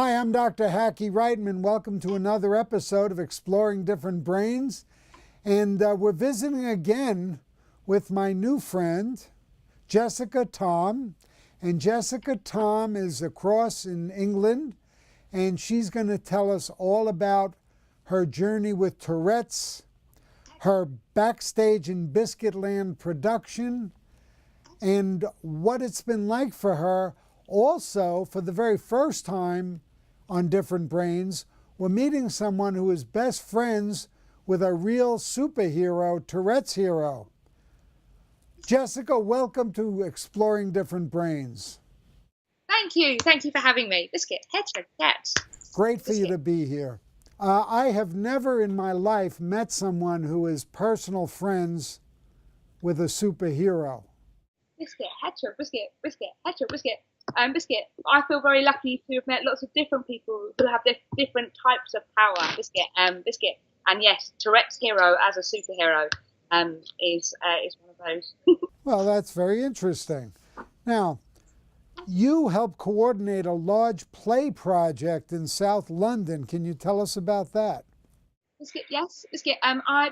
Hi, I'm Dr. Hackie Reitman. Welcome to another episode of Exploring Different Brains. And we're visiting again with my new friend, Jess Thom. And Jess Thom is across in England, and she's going to tell us all about her journey with Tourette's, her Backstage in Biscuit Land production, and what it's been like for her. Also, for the very first time on Different Brains, we're meeting someone who is best friends with a real superhero, Tourette's hero. Jessica, welcome to Exploring Different Brains. Thank you. Thank you for having me. Biscuit, hedgehog, cat. Great for you to be here. I have never in my life met someone who is personal friends with a superhero. Biscuit, hedgehog, biscuit, biscuit, hedgehog, biscuit. Biscuit, I feel very lucky to have met lots of different people who have different types of power. Biscuit, biscuit, and yes, Tourette's hero as a superhero is one of those. Well, that's very interesting. Now, you helped coordinate a large play project in South London. Can you tell us about that? Biscuit, yes, biscuit.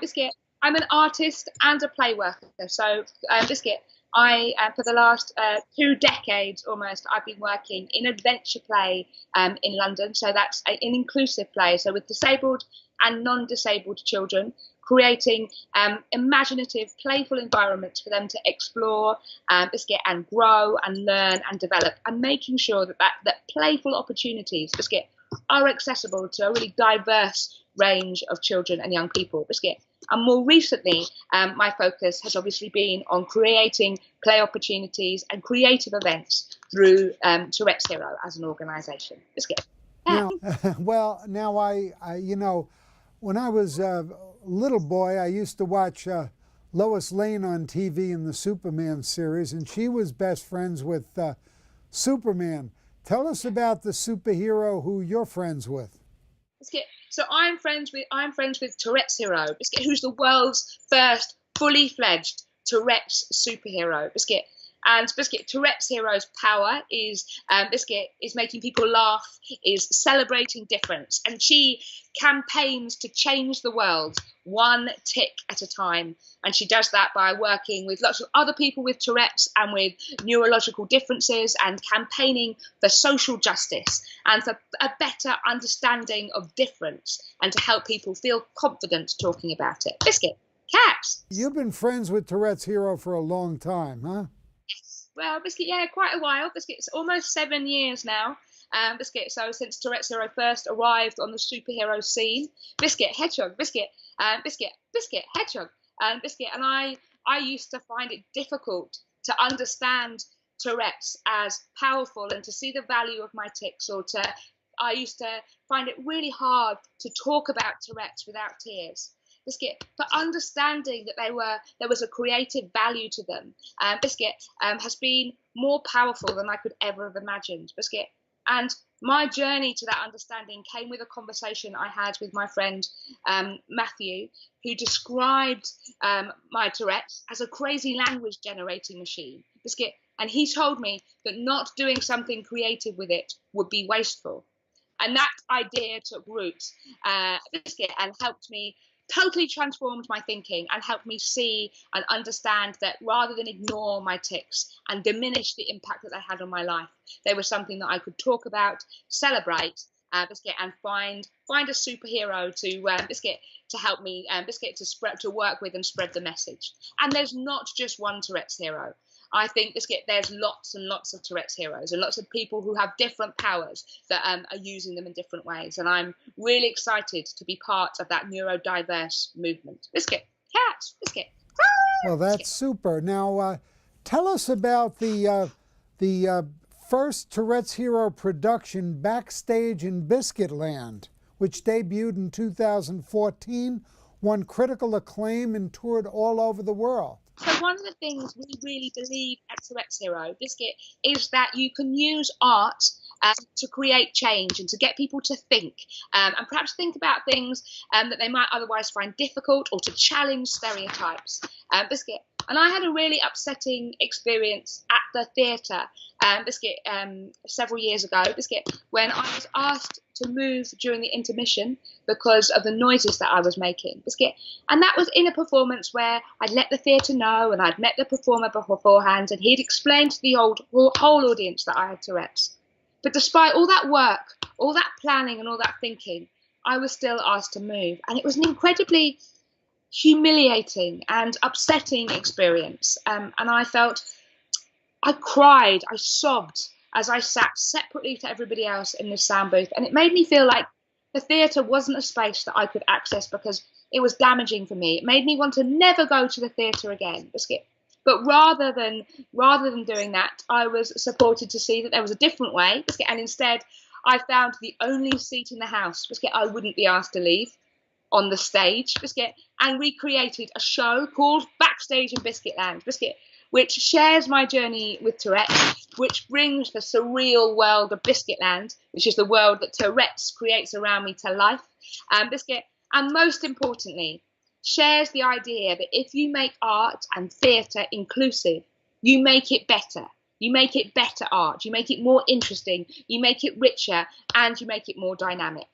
Biscuit, I'm an artist and a play worker. So, biscuit. For the last 2 decades almost, I've been working in adventure play in London. So that's an inclusive play. So with disabled and non-disabled children, creating imaginative, playful environments for them to explore, biscuit, and grow and learn and develop, and making sure that playful opportunities, biscuit, are accessible to a really diverse range of children and young people, biscuit. And more recently, my focus has obviously been on creating play opportunities and creative events through Touretteshero as an organisation. Biscuit. Now, well, now I when I was a little boy, I used to watch Lois Lane on TV in the Superman series, and she was best friends with Superman. Tell us about the superhero who you're friends with. Biscuit. So I'm friends with Touretteshero, Biscuit, who's the world's first fully fledged Tourette's superhero, Biscuit. And Biscuit, Tourette's power is Biscuit is making people laugh, is celebrating difference, and she campaigns to change the world one tick at a time. And she does that by working with lots of other people with Tourette's and with neurological differences, and campaigning for social justice and for a better understanding of difference, and to help people feel confident talking about it. Biscuit, cats. You've been friends with Tourette's hero for a long time, huh? Well, Biscuit, yeah, quite a while. Biscuit, it's almost 7 years now. Biscuit, so since Tourette's hero first arrived on the superhero scene. Biscuit, hedgehog, biscuit, biscuit, biscuit, hedgehog, biscuit. And I used to find it difficult to understand Tourette's as powerful and to see the value of my tics, I used to find it really hard to talk about Tourette's without tears. Biscuit, but understanding that there was a creative value to them, Biscuit, has been more powerful than I could ever have imagined, Biscuit. And my journey to that understanding came with a conversation I had with my friend Matthew, who described my Tourette's as a crazy language generating machine, Biscuit. And he told me that not doing something creative with it would be wasteful. And that idea took root, Biscuit, and totally transformed my thinking, and helped me see and understand that rather than ignore my tics and diminish the impact that they had on my life, they were something that I could talk about, celebrate, Biscuit, and find a superhero to Biscuit, to help me, Biscuit, to work with and spread the message. And there's not just one Tourette's hero. I think, Biscuit, there's lots and lots of Tourette's heroes, and lots of people who have different powers that are using them in different ways. And I'm really excited to be part of that neurodiverse movement. Biscuit, cat, Biscuit. Well, that's super. Now, tell us about the first Tourette's hero production, Backstage in Biscuit Land, which debuted in 2014, won critical acclaim, and toured all over the world. So one of the things we really believe at Touretteshero, Biscuit, is that you can use art to create change and to get people to think, and perhaps think about things that they might otherwise find difficult, or to challenge stereotypes. Biscuit, And I had a really upsetting experience at the theatre, Biscuit, several years ago, Biscuit, when I was asked to move during the intermission because of the noises that I was making, Biscuit. And that was in a performance where I'd let the theatre know, and I'd met the performer beforehand, and he'd explained to the whole audience that I had Tourette's. But despite all that work, all that planning and all that thinking, I was still asked to move. And it was an incredibly humiliating and upsetting experience. And I cried, I sobbed as I sat separately to everybody else in the sound booth. And it made me feel like the theatre wasn't a space that I could access because it was damaging for me. It made me want to never go to the theatre again. But rather than doing that, I was supported to see that there was a different way. And instead, I found the only seat in the house I wouldn't be asked to leave on the stage. And we created a show called Backstage in Biscuitland, which shares my journey with Tourette, which brings the surreal world of Biscuitland, which is the world that Tourette's creates around me, to life. And most importantly, shares the idea that if you make art and theatre inclusive, you make it better. You make it better art. You make it more interesting. You make it richer, and you make it more dynamic.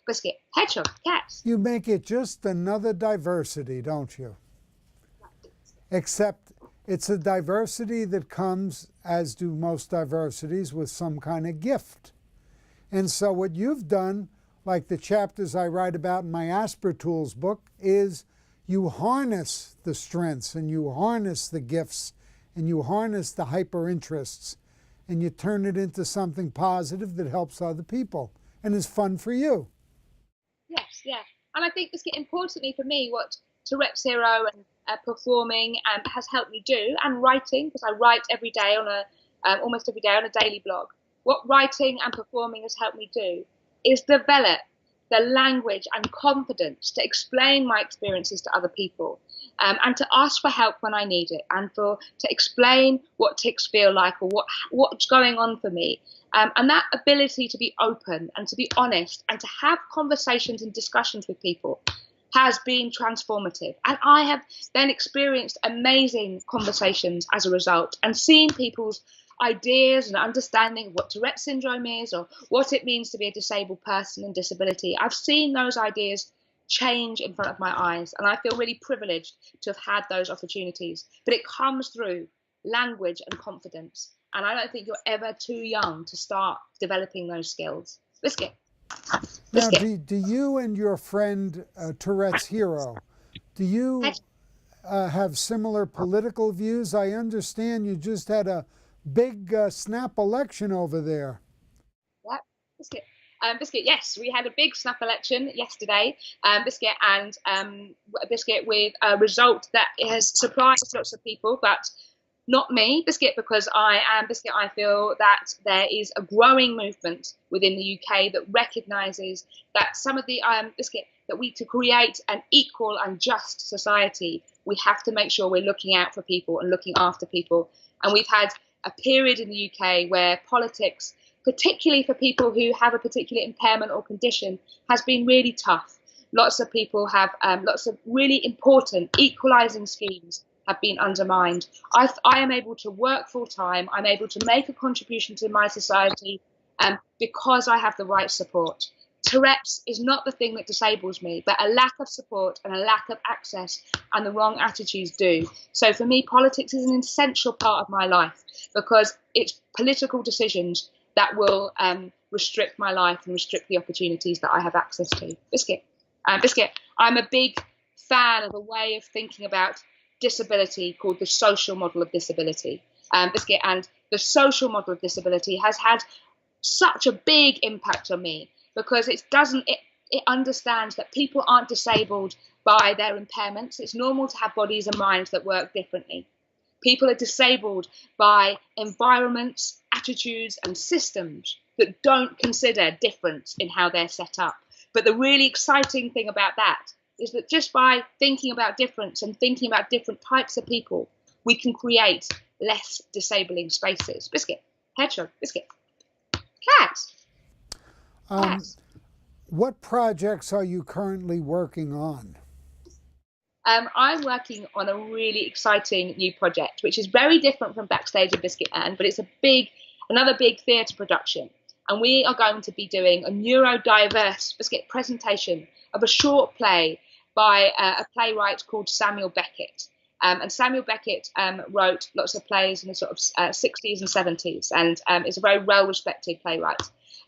Hedgehog, cats. You make it just another diversity, don't you? Except it's a diversity that comes, as do most diversities, with some kind of gift. And so what you've done, like the chapters I write about in my Asper Tools book, is you harness the strengths, and you harness the gifts, and you harness the hyper interests, and you turn it into something positive that helps other people and is fun for you. Yes, yeah. And I think, importantly for me, what Touretteshero and performing has helped me do, and writing, because I write every day almost every day on a daily blog. What writing and performing has helped me do is develop the language and confidence to explain my experiences to other people, and to ask for help when I need it, and to explain what tics feel like, or what's going on for me. And that ability to be open and to be honest and to have conversations and discussions with people has been transformative. And I have then experienced amazing conversations as a result, and seen people's ideas and understanding of what Tourette syndrome is, or what it means to be a disabled person and disability. I've seen those ideas change in front of my eyes, and I feel really privileged to have had those opportunities. But it comes through language and confidence, and I don't think you're ever too young to start developing those skills. Biscuit. Now, do you and your friend Touretteshero, do you have similar political views? I understand you just had a big snap election over there. Yep, Biscuit, yes, we had a big snap election yesterday, Biscuit, with a result that has surprised lots of people, but not me, Biscuit, because I feel that there is a growing movement within the UK that recognises that some of the, to create an equal and just society, we have to make sure we're looking out for people and looking after people. And we've had a period in the UK where politics, particularly for people who have a particular impairment or condition, has been really tough. Lots of people have, lots of really important equalising schemes have been undermined. I am able to work full time. I'm able to make a contribution to my society because I have the right support. Tourette's is not the thing that disables me, but a lack of support and a lack of access and the wrong attitudes do. So for me, politics is an essential part of my life, because it's political decisions that will restrict my life and restrict the opportunities that I have access to. Biscuit, I'm a big fan of a way of thinking about disability called the social model of disability. Biscuit, and the social model of disability has had such a big impact on me, because it understands that people aren't disabled by their impairments. It's normal to have bodies and minds that work differently. People are disabled by environments, attitudes, and systems that don't consider difference in how they're set up. But the really exciting thing about that is that just by thinking about difference and thinking about different types of people, we can create less disabling spaces. Biscuit, hedgehog, Biscuit. Cat. What projects are you currently working on? I'm working on a really exciting new project, which is very different from Backstage and Biscuit Land, but it's another big theatre production. And we are going to be doing a neurodiverse Biscuit presentation of a short play by a playwright called Samuel Beckett. And Samuel Beckett wrote lots of plays in the sort of 60s and 70s, and is a very well-respected playwright.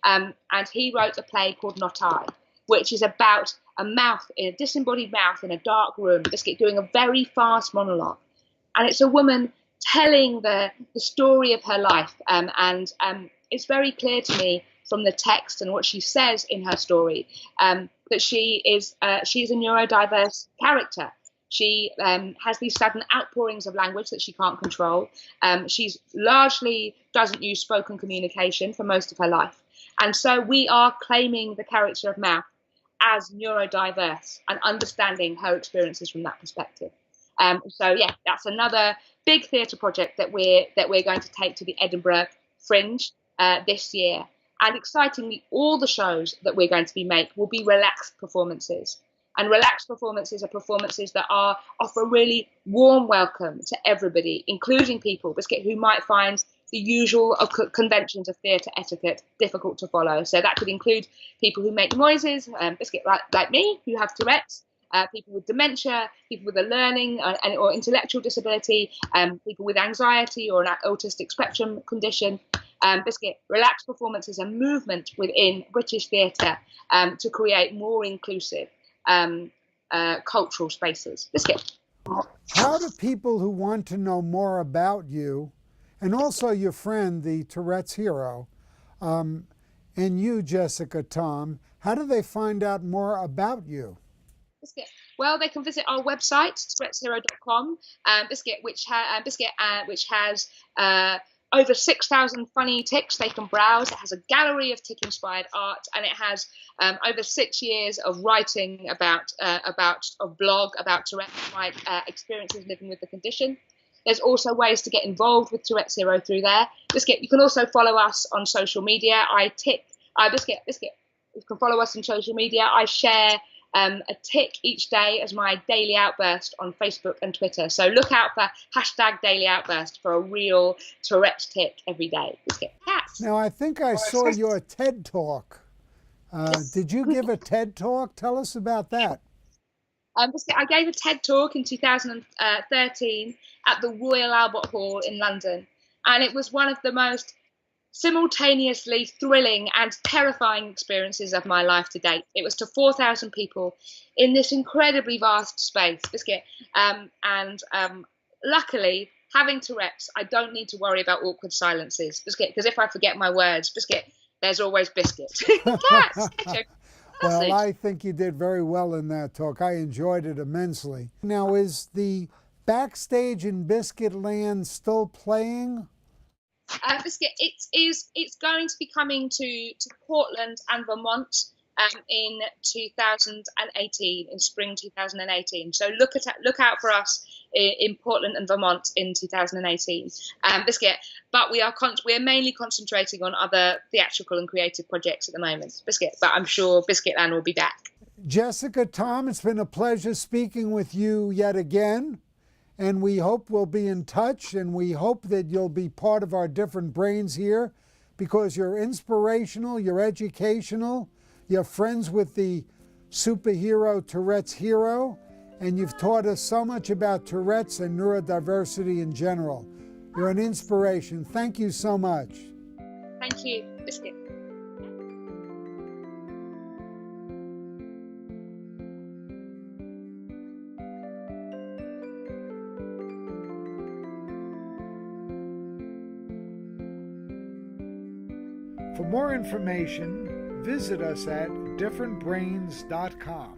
And he wrote a play called Not I, which is about a disembodied mouth in a dark room, Biscuit doing a very fast monologue. And it's a woman telling the story of her life. And it's very clear to me from the text and what she says in her story that she's a neurodiverse character. She has these sudden outpourings of language that she can't control. She's largely doesn't use spoken communication for most of her life. And so we are claiming the character of Mouth as neurodiverse and understanding her experiences from that perspective. So yeah, that's another big theatre project that we're going to take to the Edinburgh Fringe this year. And excitingly, all the shows that we're going to be make will be relaxed performances. And relaxed performances are performances that offer a really warm welcome to everybody, including people, Biscuit, who might find the usual conventions of theatre etiquette difficult to follow. So that could include people who make noises, Biscuit, like me, who have Tourette's, people with dementia, people with a learning or intellectual disability, people with anxiety or an autistic spectrum condition. Biscuit, relaxed performances and movement within British theatre to create more inclusive cultural spaces. Biscuit. How do people who want to know more about you, and also your friend, the Tourette's hero, and you, Jessica Thom, how do they find out more about you? Biscuit. Well, they can visit our website, touretteshero.com, Biscuit, which has over 6,000 funny tics they can browse. It has a gallery of tick-inspired art, and it has over 6 years of writing about a blog about Tourette, my experiences living with the condition. There's also ways to get involved with Touretteshero through there. Biscuit, you can also follow us on social media. Biscuit, you can follow us on social media. I share a tick each day as my daily outburst on Facebook and Twitter. So look out for #DailyOutburst for a real Tourette tick every day. Biscuit. Cats. Now, I think I saw your TED Talk. Did you give a TED Talk? Tell us about that. Biscuit, I gave a TED Talk in 2013 at the Royal Albert Hall in London. And it was one of the most simultaneously thrilling and terrifying experiences of my life to date. It was to 4,000 people in this incredibly vast space, Biscuit. Luckily, having Tourette's, I don't need to worry about awkward silences, Biscuit, because if I forget my words, Biscuit, there's always Biscuit. Cats. Well, I think you did very well in that talk. I enjoyed it immensely. Now, is the Backstage in Biscuit Land still playing? Biscuit, it's going to be coming to Portland and Vermont in 2018, in spring 2018. So look out for us in Portland and Vermont in 2018, Biscuit. But we are mainly concentrating on other theatrical and creative projects at the moment, Biscuit. But I'm sure Biscuit Land will be back. Jessica Thom, it's been a pleasure speaking with you yet again. And we hope we'll be in touch, and we hope that you'll be part of our different brains here, because you're inspirational, you're educational, you're friends with the superhero Tourette's hero, and you've taught us so much about Tourette's and neurodiversity in general. You're an inspiration. Thank you so much. Thank you, Biscuit. For more information, visit us at differentbrains.com.